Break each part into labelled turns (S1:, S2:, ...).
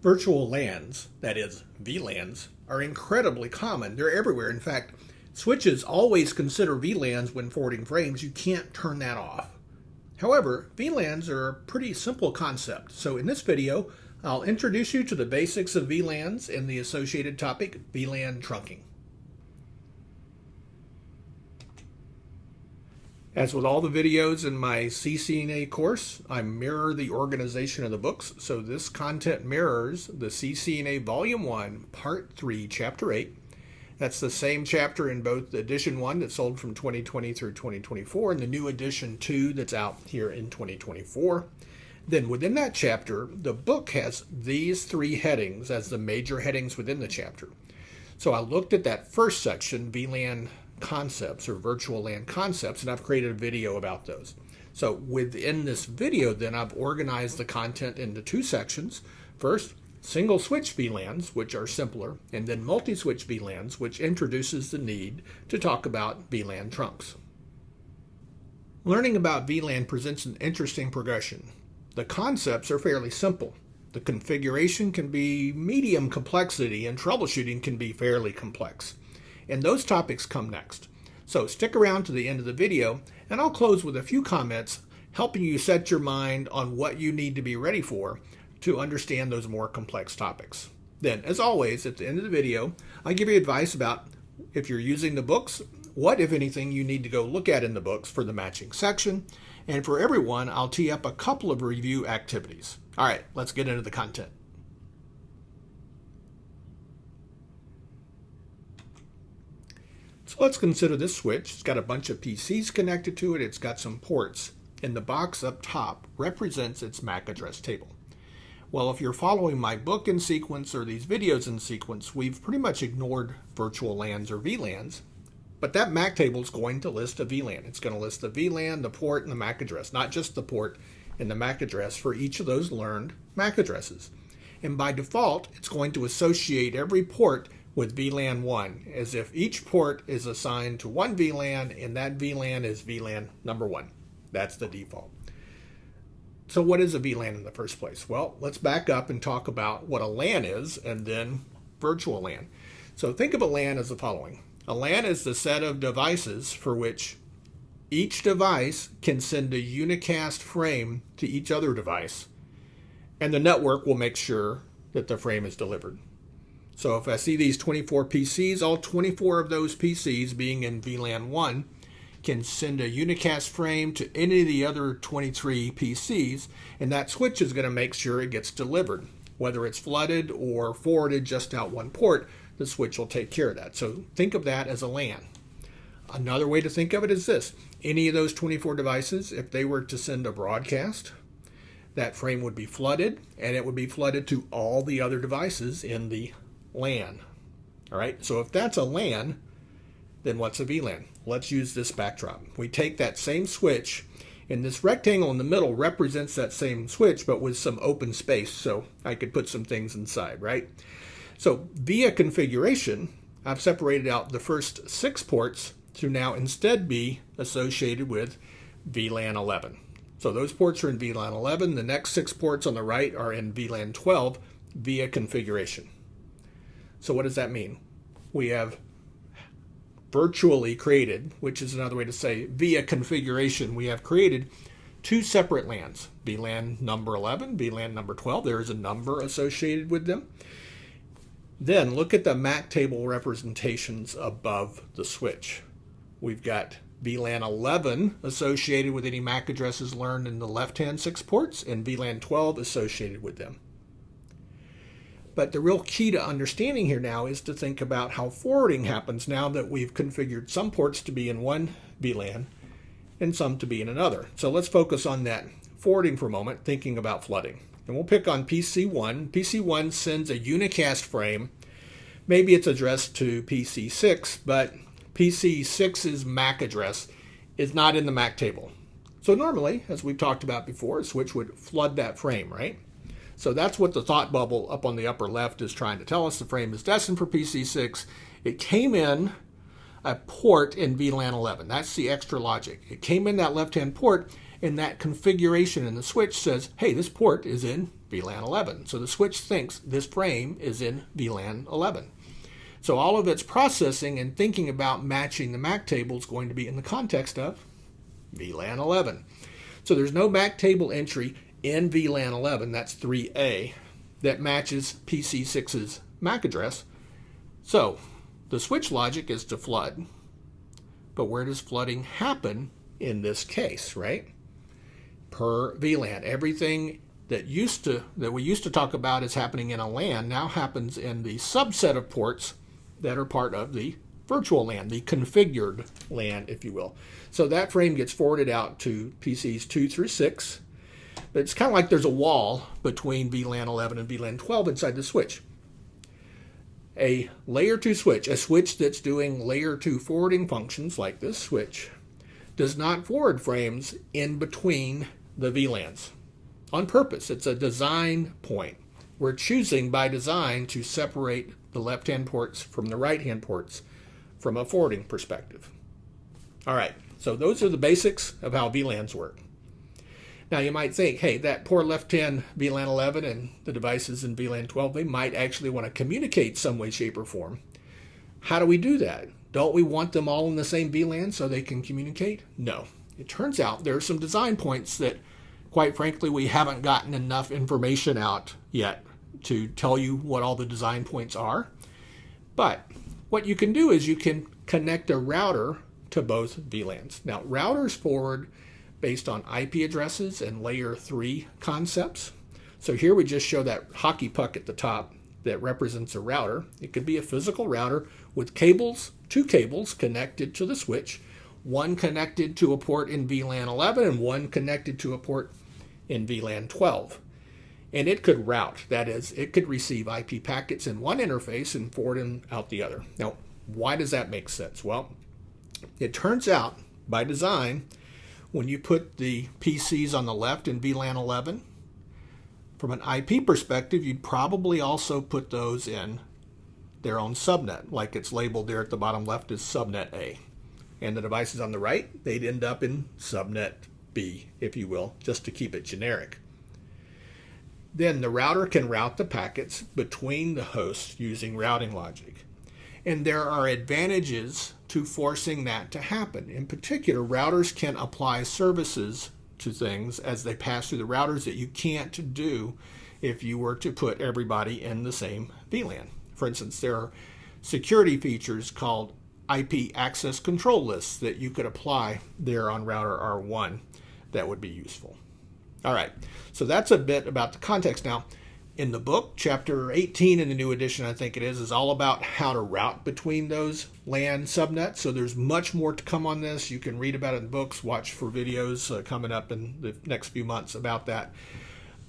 S1: Virtual LANs, that is VLANs, are incredibly common. They're everywhere. In fact, switches always consider VLANs when forwarding frames. You can't turn that off. However, VLANs are a pretty simple concept. So in this video, I'll introduce you to the basics of VLANs and the associated topic, VLAN trunking. As with all the videos in my CCNA course, I mirror the organization of the books, so this content mirrors the CCNA Volume 1, Part 3, Chapter 8. That's the same chapter in both the Edition 1 that sold from 2020 through 2024 and the new Edition 2 that's out here in 2024. Then within that chapter, the book has these three headings as the major headings within the chapter. So I looked at that first section, VLAN concepts or virtual LAN concepts, and I've created a video about those. So within this video then I've organized the content into two sections. First, single switch VLANs, which are simpler, and then multi-switch VLANs, which introduces the need to talk about VLAN trunks. Learning about VLAN presents an interesting progression. The concepts are fairly simple. The configuration can be medium complexity and troubleshooting can be fairly complex. And those topics come next. So stick around to the end of the video and I'll close with a few comments helping you set your mind on what you need to be ready for to understand those more complex topics. Then, as always, at the end of the video, I give you advice about if you're using the books, what, if anything, you need to go look at in the books for the matching section. And for everyone, I'll tee up a couple of review activities. All right, let's get into the content. So let's consider this switch. It's got a bunch of PCs connected to it. It's got some ports. And the box up top represents its MAC address table. Well, if you're following my book in sequence or these videos in sequence, we've pretty much ignored virtual LANs or VLANs. But that MAC table is going to list a VLAN. It's going to list the VLAN, the port, and the MAC address. Not just the port and the MAC address for each of those learned MAC addresses. And by default, it's going to associate every port with VLAN 1, as if each port is assigned to one VLAN, and that VLAN is VLAN number 1. That's the default. So what is a VLAN in the first place? Well, let's back up and talk about what a LAN is, and then virtual LAN. So think of a LAN as the following. A LAN is the set of devices for which each device can send a unicast frame to each other device, and the network will make sure that the frame is delivered. So if I see these 24 PCs, all 24 of those PCs being in VLAN 1 can send a unicast frame to any of the other 23 PCs, and that switch is going to make sure it gets delivered. Whether it's flooded or forwarded just out one port, the switch will take care of that. So think of that as a LAN. Another way to think of it is this. Any of those 24 devices, if they were to send a broadcast, that frame would be flooded, and it would be flooded to all the other devices in the LAN. All right, so if that's a LAN, then what's a VLAN? Let's use this backdrop. We take that same switch, and this rectangle in the middle represents that same switch, but with some open space, so I could put some things inside, right? So via configuration, I've separated out the first 6 ports to now instead be associated with VLAN 11. So those ports are in VLAN 11. The next 6 ports on the right are in VLAN 12 via configuration. So what does that mean? We have virtually created, which is another way to say via configuration, we have created 2 separate LANs, VLAN number 11, VLAN number 12. There is a number associated with them. Then look at the MAC table representations above the switch. We've got VLAN 11 associated with any MAC addresses learned in the left-hand 6 ports, and VLAN 12 associated with them. But the real key to understanding here now is to think about how forwarding happens now that we've configured some ports to be in one VLAN and some to be in another. So let's focus on that forwarding for a moment, thinking about flooding. And we'll pick on PC1. PC1 sends a unicast frame. Maybe it's addressed to PC6, but PC6's MAC address is not in the MAC table. So normally, as we've talked about before, a switch would flood that frame, right? So that's what the thought bubble up on the upper left is trying to tell us. The frame is destined for PC6. It came in a port in VLAN 11. That's the extra logic. It came in that left-hand port, and that configuration in the switch says, hey, this port is in VLAN 11. So the switch thinks this frame is in VLAN 11. So all of its processing and thinking about matching the MAC table is going to be in the context of VLAN 11. So there's no MAC table entry in VLAN 11, that's 3A, that matches PC6's MAC address. So the switch logic is to flood. But where does flooding happen in this case, right? Per VLAN. Everything that we used to talk about as happening in a LAN now happens in the subset of ports that are part of the virtual LAN, the configured LAN, if you will. So that frame gets forwarded out to PCs 2 through 6. But it's kind of like there's a wall between VLAN 11 and VLAN 12 inside the switch. A layer 2 switch, a switch that's doing layer 2 forwarding functions like this switch, does not forward frames in between the VLANs. On purpose, it's a design point. We're choosing by design to separate the left-hand ports from the right-hand ports from a forwarding perspective. All right, so those are the basics of how VLANs work. Now you might think, hey, that poor left-hand VLAN 11 and the devices in VLAN 12, they might actually want to communicate some way, shape, or form. How do we do that? Don't we want them all in the same VLAN so they can communicate? No. It turns out there are some design points that, quite frankly, we haven't gotten enough information out yet to tell you what all the design points are. But what you can do is you can connect a router to both VLANs. Now, routers forward based on IP addresses and layer 3 concepts. So here we just show that hockey puck at the top that represents a router. It could be a physical router with cables, 2 cables connected to the switch, one connected to a port in VLAN 11 and one connected to a port in VLAN 12. And it could route, that is, it could receive IP packets in one interface and forward them out the other. Now, why does that make sense? Well, it turns out, by design, when you put the PCs on the left in VLAN 11, from an IP perspective, you'd probably also put those in their own subnet, like it's labeled there at the bottom left as subnet A. And the devices on the right, they'd end up in subnet B, if you will, just to keep it generic. Then the router can route the packets between the hosts using routing logic. And there are advantages to forcing that to happen. In particular, routers can apply services to things as they pass through the routers that you can't do if you were to put everybody in the same VLAN. For instance, there are security features called IP access control lists that you could apply there on router R1 that would be useful. All right, so that's a bit about the context. Now, in the book, chapter 18 in the new edition, I think it is all about how to route between those LAN subnets. So there's much more to come on this. You can read about it in books, watch for videos coming up in the next few months about that.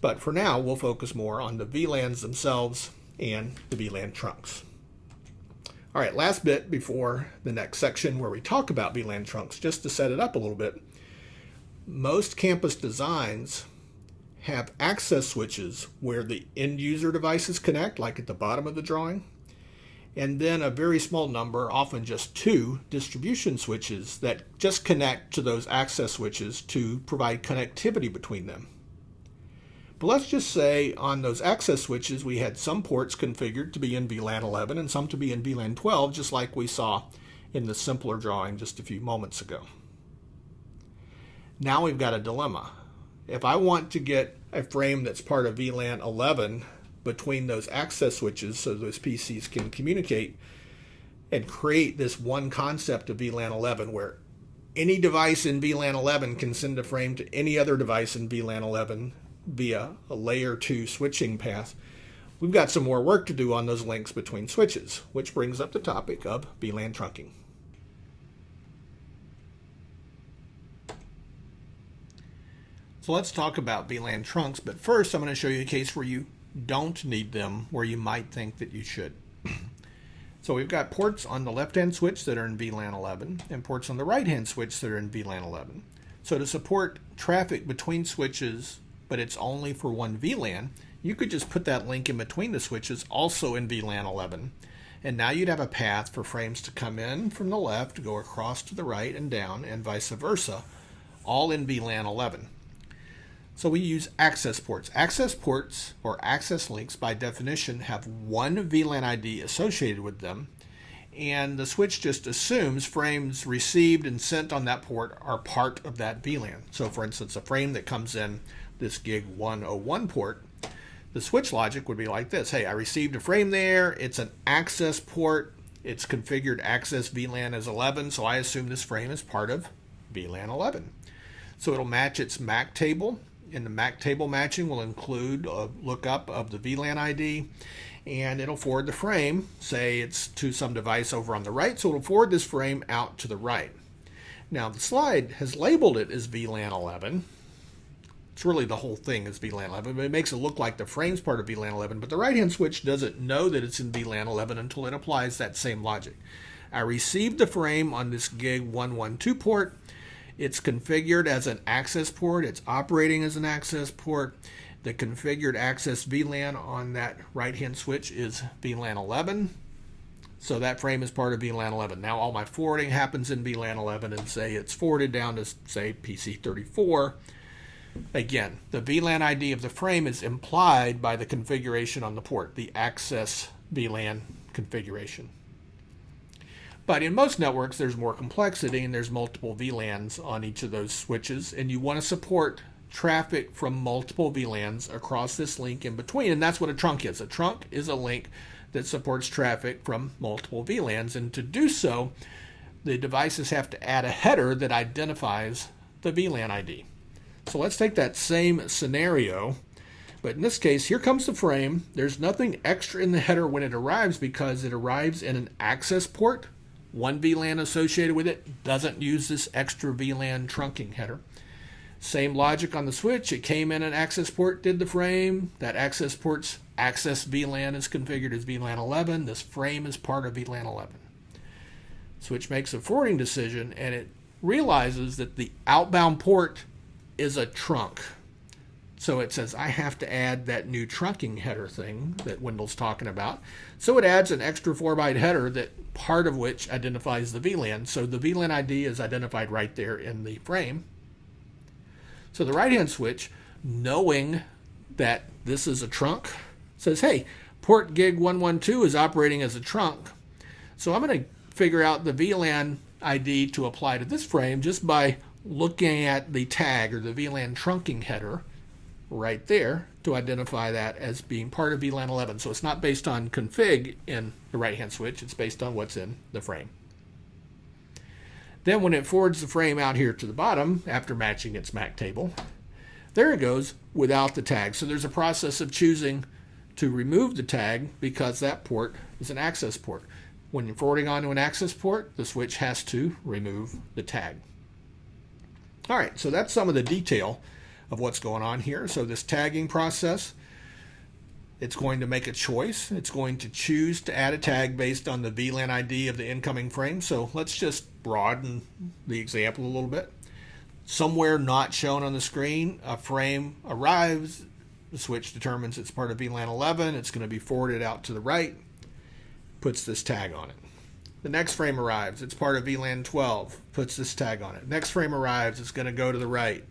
S1: But for now, we'll focus more on the VLANs themselves and the VLAN trunks. All right, last bit before the next section where we talk about VLAN trunks, just to set it up a little bit. Most campus designs have access switches where the end user devices connect, like at the bottom of the drawing, and then a very small number, often just 2 distribution switches that just connect to those access switches to provide connectivity between them. But let's just say on those access switches we had some ports configured to be in VLAN 11 and some to be in VLAN 12, just like we saw in the simpler drawing just a few moments ago. Now we've got a dilemma. If I want to get a frame that's part of VLAN 11 between those access switches so those PCs can communicate and create this one concept of VLAN 11 where any device in VLAN 11 can send a frame to any other device in VLAN 11 via a layer 2 switching path, we've got some more work to do on those links between switches, which brings up the topic of VLAN trunking. So let's talk about VLAN trunks, but first I'm going to show you a case where you don't need them, where you might think that you should. So we've got ports on the left-hand switch that are in VLAN 11 and ports on the right-hand switch that are in VLAN 11. So to support traffic between switches, but it's only for one VLAN, you could just put that link in between the switches also in VLAN 11. And now you'd have a path for frames to come in from the left, go across to the right and down, and vice versa, all in VLAN 11. So we use access ports. Access ports, or access links, by definition, have one VLAN ID associated with them, and the switch just assumes frames received and sent on that port are part of that VLAN. So for instance, a frame that comes in this gig 101 port, the switch logic would be like this. Hey, I received a frame there, it's an access port, it's configured access VLAN as 11, so I assume this frame is part of VLAN 11. So it'll match its MAC table, and the MAC table matching will include a lookup of the VLAN ID, and it'll forward the frame, say it's to some device over on the right, so it'll forward this frame out to the right. Now the slide has labeled it as VLAN 11. It's really the whole thing is VLAN 11, but it makes it look like the frame's part of VLAN 11, but the right-hand switch doesn't know that it's in VLAN 11 until it applies that same logic. I received the frame on this gig 112 port. It's configured as an access port. It's operating as an access port. The configured access VLAN on that right-hand switch is VLAN 11. So that frame is part of VLAN 11. Now all my forwarding happens in VLAN 11, and say it's forwarded down to, say, PC 34. Again, the VLAN ID of the frame is implied by the configuration on the port, the access VLAN configuration. But in most networks, there's more complexity, and there's multiple VLANs on each of those switches, and you want to support traffic from multiple VLANs across this link in between, and that's what a trunk is. A trunk is a link that supports traffic from multiple VLANs, and to do so, the devices have to add a header that identifies the VLAN ID. So let's take that same scenario, but in this case, here comes the frame. There's nothing extra in the header when it arrives because it arrives in an access port. One VLAN associated with it doesn't use this extra VLAN trunking header. Same logic on the switch. It came in an access port, did the frame. That access port's access VLAN is configured as VLAN 11. This frame is part of VLAN 11. Switch makes a forwarding decision, and it realizes that the outbound port is a trunk. So it says, I have to add that new trunking header thing that Wendell's talking about. So it adds an extra 4-byte header, that part of which identifies the VLAN. So the VLAN ID is identified right there in the frame. So the right-hand switch, knowing that this is a trunk, says, hey, port gig 112 is operating as a trunk. So I'm going to figure out the VLAN ID to apply to this frame just by looking at the tag or the VLAN trunking header right there to identify that as being part of VLAN 11. So it's not based on config in the right-hand switch, it's based on what's in the frame. Then when it forwards the frame out here to the bottom, after matching its MAC table, there it goes without the tag. So there's a process of choosing to remove the tag because that port is an access port. When you're forwarding onto an access port, the switch has to remove the tag. All right, so that's some of the detail of what's going on here. So this tagging process, it's going to make a choice. It's going to choose to add a tag based on the VLAN ID of the incoming frame. So let's just broaden the example a little bit. Somewhere not shown on the screen, a frame arrives. The switch determines it's part of VLAN 11. It's going to be forwarded out to the right, puts this tag on it. The next frame arrives, it's part of VLAN 12, puts this tag on it. Next frame arrives, it's going to go to the right,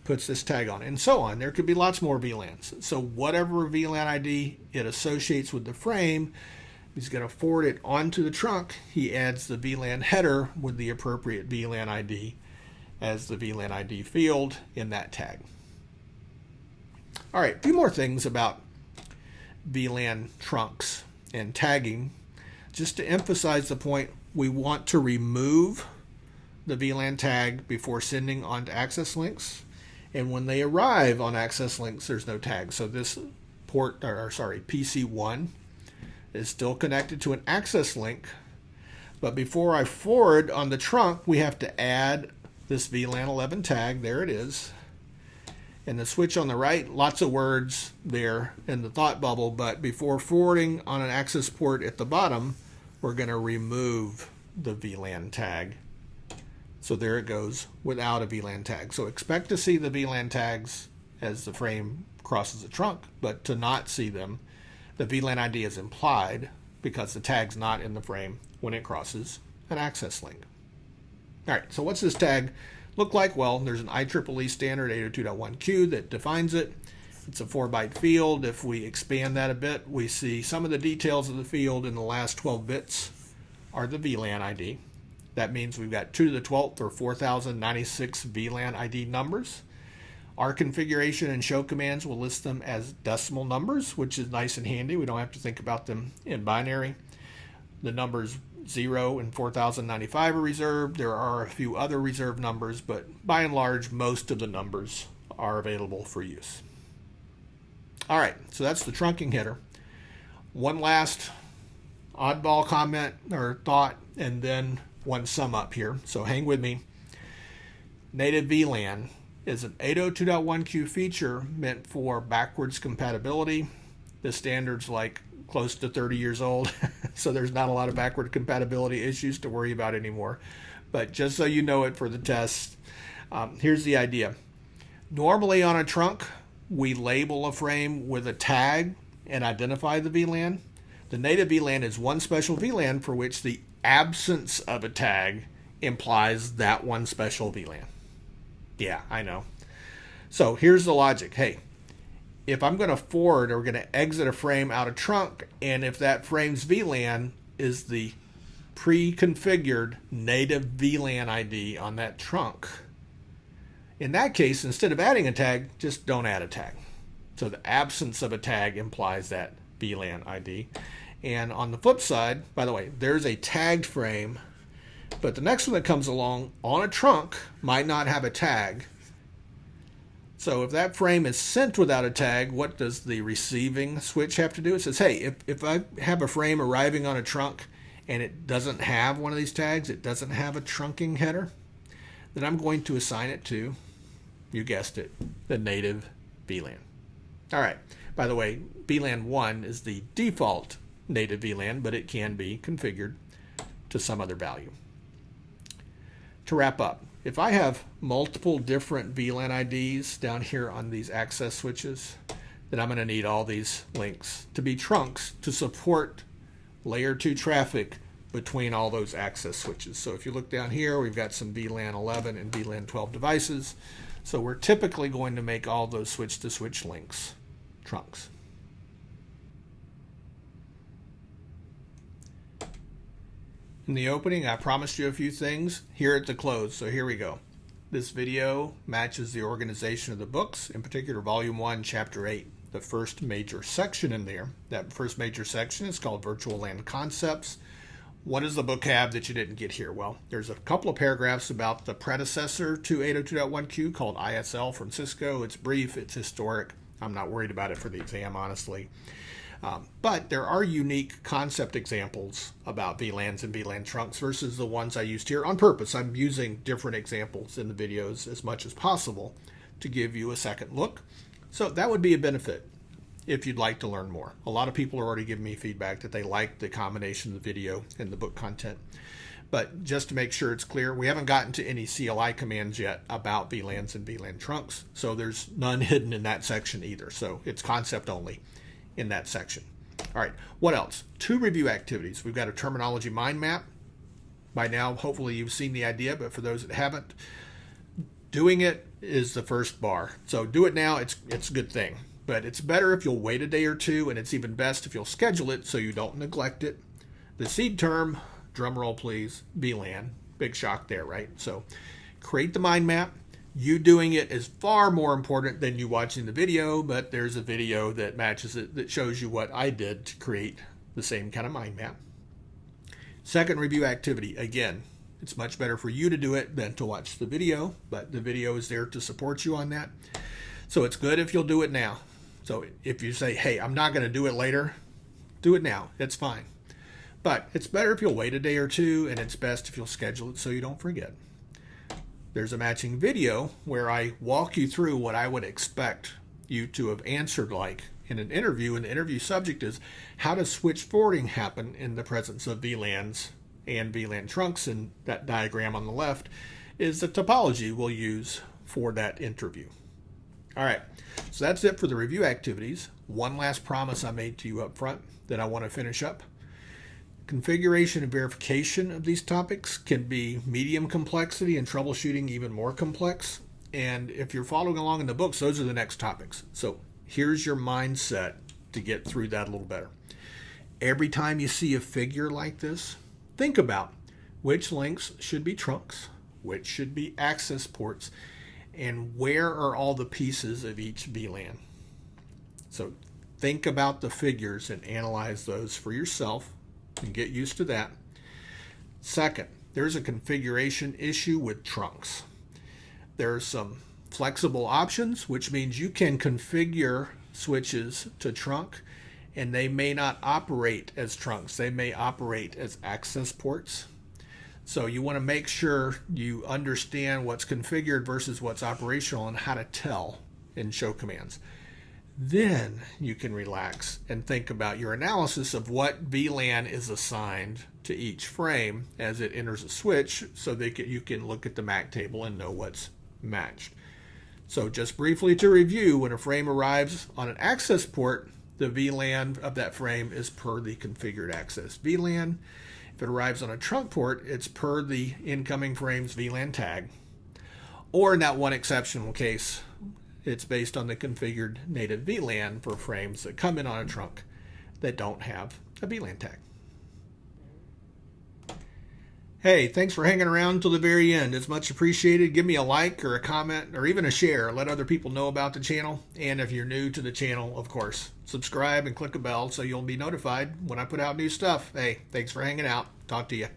S1: puts this tag on it, and so on. There could be lots more VLANs. So whatever VLAN ID it associates with the frame, he's going to forward it onto the trunk. He adds the VLAN header with the appropriate VLAN ID as the VLAN ID field in that tag. All right, a few more things about VLAN trunks and tagging. Just to emphasize the point, we want to remove the VLAN tag before sending onto access links. And when they arrive on access links, there's no tag. So this PC1 is still connected to an access link. But before I forward on the trunk, we have to add this VLAN 11 tag. There it is. And the switch on the right, lots of words there in the thought bubble, but before forwarding on an access port at the bottom, we're going to remove the VLAN tag. So there it goes without a VLAN tag. So expect to see the VLAN tags as the frame crosses the trunk, but to not see them, the VLAN ID is implied because the tag's not in the frame when it crosses an access link. All right, so what's this tag look like? Well, there's an IEEE standard 802.1q that defines it. It's a 4-byte field. If we expand that a bit, we see some of the details of the field in the last 12 bits are the VLAN ID. That means we've got 2 to the 12th or 4096 VLAN ID numbers. Our configuration and show commands will list them as decimal numbers, which is nice and handy. We don't have to think about them in binary. The numbers 0 and 4095 are reserved. There are a few other reserved numbers, but by and large, most of the numbers are available for use. All right, so that's the trunking header. One last oddball comment or thought, and then one sum up here. So hang with me. Native VLAN is an 802.1q feature meant for backwards compatibility. The standard's like close to 30 years old, so there's not a lot of backward compatibility issues to worry about anymore. But just so you know it for the test, here's the idea. Normally on a trunk, we label a frame with a tag and identify the VLAN. The native VLAN is one special VLAN for which the absence of a tag implies that one special VLAN. Yeah, I know. So here's the logic. Hey, if I'm going to forward or going to exit a frame out of trunk, and if that frame's VLAN is the pre-configured native VLAN ID on that trunk, in that case, instead of adding a tag, just don't add a tag. So the absence of a tag implies that VLAN ID. And on the flip side, by the way, there's a tagged frame, but the next one that comes along on a trunk might not have a tag. So if that frame is sent without a tag, what does the receiving switch have to do? It says, hey, if I have a frame arriving on a trunk and it doesn't have one of these tags, it doesn't have a trunking header, then I'm going to assign it to, you guessed it, the native VLAN. All right, by the way, VLAN 1 is the default native VLAN, but it can be configured to some other value. To wrap up, if I have multiple different VLAN IDs down here on these access switches, then I'm going to need all these links to be trunks to support layer 2 traffic between all those access switches. So if you look down here, we've got some VLAN 11 and VLAN 12 devices. So we're typically going to make all those switch-to-switch links trunks. In the opening, I promised you a few things. Here at the close, so here we go. This video matches the organization of the books, in particular Volume 1, Chapter 8, the first major section in there. That first major section is called Virtual LAN Concepts. What does the book have that you didn't get here? Well, there's a couple of paragraphs about the predecessor to 802.1q called ISL from Cisco. It's brief, it's historic. I'm not worried about it for the exam, honestly. But there are unique concept examples about VLANs and VLAN trunks versus the ones I used here on purpose. I'm using different examples in the videos as much as possible to give you a second look. So that would be a benefit if you'd like to learn more. A lot of people are already giving me feedback that they like the combination of the video and the book content. But just to make sure it's clear, we haven't gotten to any CLI commands yet about VLANs and VLAN trunks, so there's none hidden in that section either. So it's concept only in that section. All right, what else? 2 review activities. We've got a terminology mind map. By now, hopefully you've seen the idea, but for those that haven't, doing it is the first bar. So do it now, it's a good thing. But it's better if you'll wait a day or two, and it's even best if you'll schedule it so you don't neglect it. The seed term, drum roll please, VLAN. Big shock there, right? So create the mind map. You doing it is far more important than you watching the video, but there's a video that matches it that shows you what I did to create the same kind of mind map. Second review activity. Again, it's much better for you to do it than to watch the video, but the video is there to support you on that. So it's good if you'll do it now. So if you say, hey, I'm not going to do it later, do it now. It's fine. But it's better if you'll wait a day or two, and it's best if you'll schedule it so you don't forget. There's a matching video where I walk you through what I would expect you to have answered like in an interview, and the interview subject is how does switch forwarding happen in the presence of VLANs and VLAN trunks, and that diagram on the left is the topology we'll use for that interview. All right, so that's it for the review activities. One last promise I made to you up front that I want to finish up. Configuration and verification of these topics can be medium complexity and troubleshooting even more complex. And if you're following along in the books, those are the next topics. So here's your mindset to get through that a little better. Every time you see a figure like this, think about which links should be trunks, which should be access ports, and where are all the pieces of each VLAN. So think about the figures and analyze those for yourself and get used to that. Second, there's a configuration issue with trunks. There's some flexible options, which means you can configure switches to trunk, and they may not operate as trunks. They may operate as access ports. So you want to make sure you understand what's configured versus what's operational and how to tell in show commands. Then you can relax and think about your analysis of what VLAN is assigned to each frame as it enters a switch, so that you can look at the MAC table and know what's matched. So just briefly to review, when a frame arrives on an access port, the VLAN of that frame is per the configured access VLAN. If it arrives on a trunk port, it's per the incoming frame's VLAN tag. Or in that one exceptional case, it's based on the configured native VLAN for frames that come in on a trunk that don't have a VLAN tag. Hey, thanks for hanging around until the very end. It's much appreciated. Give me a like or a comment or even a share. Let other people know about the channel. And if you're new to the channel, of course, subscribe and click a bell so you'll be notified when I put out new stuff. Hey, thanks for hanging out. Talk to you.